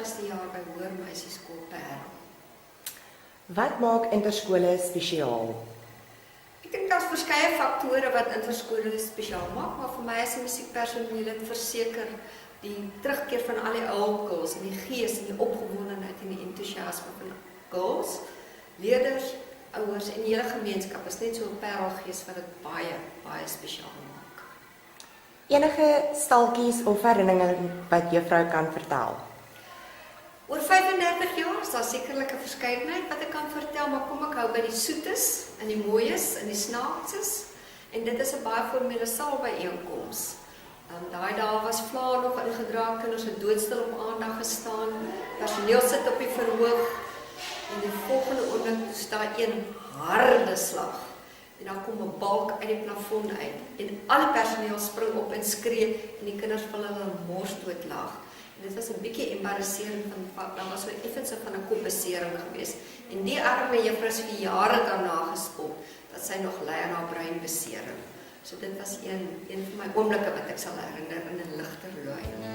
20ste jaar by Hoërmeisieskool Parel. Wat maak interskole spesiaal? Ek dink daar's verskeie faktore wat interskole spesiaal maak, maar vir my as 'n musiekpersoneel het verseker die terugkeer van al die ou girls en die gees en die opgewondenheid en die entoesiasme van girls, leerders, ouers en die hele gemeenskap is net so 'n parelgees wat dit baie, baie spesiaal maak. Enige stalkies of herinneringe wat juffrou kan vertel? Oor 35 jaar is daar sekerlik 'n verskeidenheid wat ek kan vertel, maar kom ek hou by die soetes en die mooies en die snaakses. En dit is 'n baie formele saalbyeenkoms. Daai dae was Vlaar nog ingedra, kinders het doodstil op aandag gestaan, personeel sit op die verhoog en die volgende oomblik is daar een harde slag. En dan kom 'n balk uit die plafon uit en al die personeel spring op en skree en die kinders wil hulle mors doodlag. En dit was 'n bietjie embarrassering dan was so effens van 'n kopbesering geweest. En die arme juffrou is vir jare daarna gespot dat sy nog ly aan haar breinbesering. So dit was een van my oomblikke wat ek sal herinner in 'n ligter lyn.